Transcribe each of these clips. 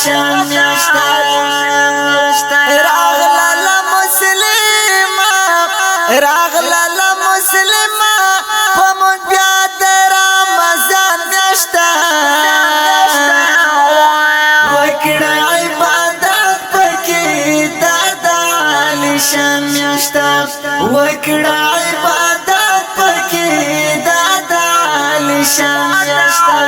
میاشتا راغلا مسلمه پمون بیا د رمضان میاشتا وکړه عبادت پکې دادا علیشان میاشتا وکړه عبادت پکې دادا علیشان میاشتا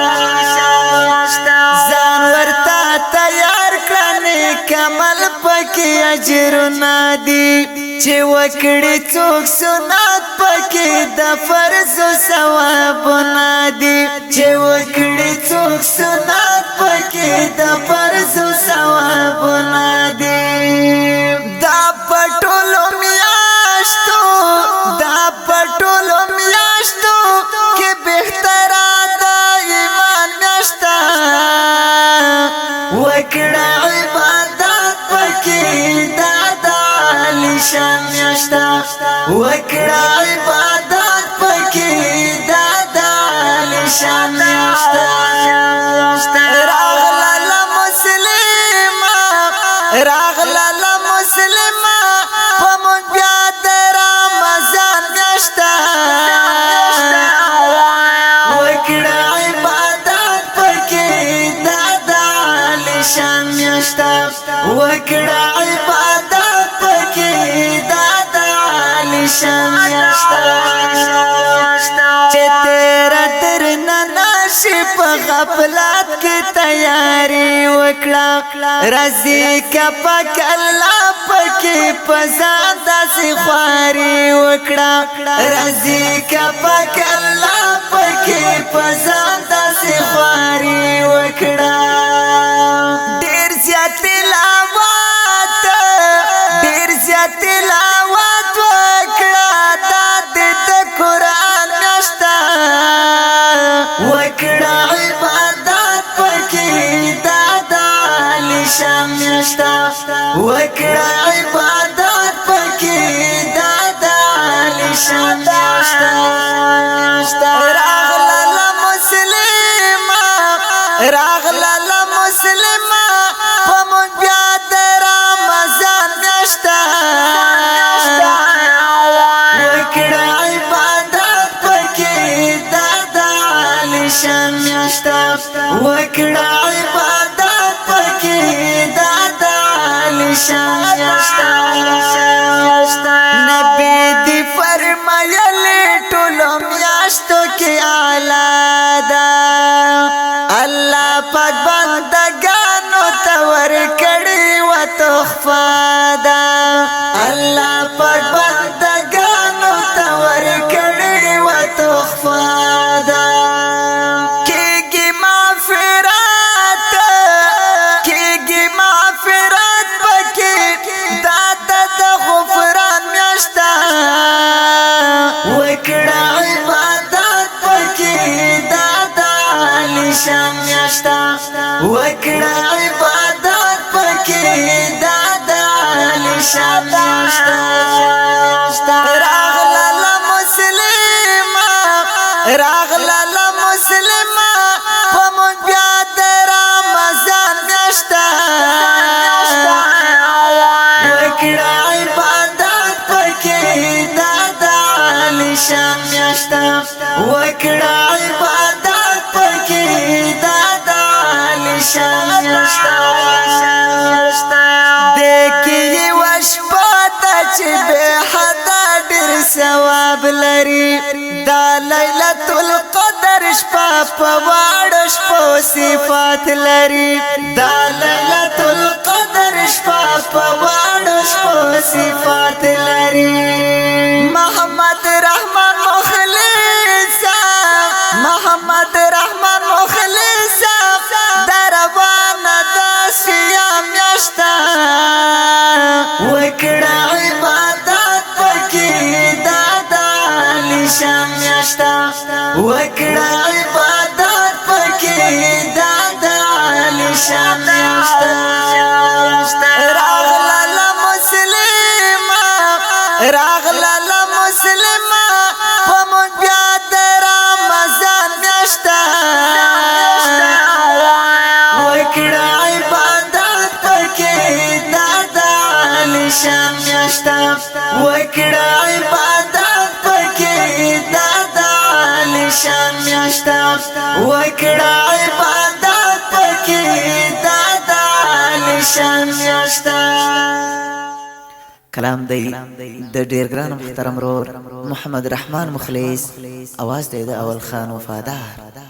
ځان ورته تیار کړنه کمل پکې اجرونه دي چې وکړي څوک سنت پکې د فرض ثوابونه دي چې وکړي څوک سنت پکې د فرض ثوابونه دي دا پټولو میاشتو کې بهتره د ایمان میاشتا وکړه عبادت پکې دادا علیشان میاشتا وکړه عبادت پکې دادا علیشان میاشتا راغلا مسلمه پمون بیا د رمضان میاشتا وکړه عبادت پکې دادا علیشان میاشتا وکړه عبادت پکې دادا علیشان میاشتا چې تیرا تر نشي په غفلت کې تیاری وکړه رضی کا پاک الله پکې پزان داسې خواري وکړه رضی کا پاک الله پکې پزان داسې خواري وکړه ډیر زیات تلاوت وکړه د قرآن میاشتا وکړه عبادت پکې دادا علیشان میاشتا وکړه عبادت پکې دادا علیشان میاشتا راغلا مسلمه پمون بیا د رمضان میاشتا وکړه عبادت پکې دادا علیشان میاشتا وکړه عبادت پکې دادا علیشان میاشتا نبی دی فرمایلی ټولو میاشتو کې اعلی ده الله پاک بندگانو ته ورکړي و تحفه ده الله پاک بندگانو ته ورکړي و تحفه ده کېږي مغفرت پکې دادا د غفران میاشتا وکړه عبادت پکې دادا علیشان میاشتا وکړه عبادت پکې دادا علیشان میاشتا راغلا مسلمه پمون بیا د رمضان میاشتا وکړه عبادت پکې دادا علیشان میاشتا وکړه عبادت پکې دادا علیشان میاشتا دیکي وشپاته چې به حد ډېر ثواب لري دا لیلۃ القدر شپه په واړو شپو صفات لري دا لیلۃ القدر شپه په واړو شپو صفات لري محمد رحمان مخلص دروانه د صيام میاشتا وکړه عبادت پکې دادا علیشان میاشتا وکړه عبادت پکې دادا علیشان میاشتا راغلا مسلمه پمون بیا د رمضان میاشتا وکړه عبادت میاشتا وکړه عبادت پکې دادا علیشان میاشتا کلام دی د ډیر ګران محترم رور محمد رحمان مخلص، आवाज دی د اول خان وفادار.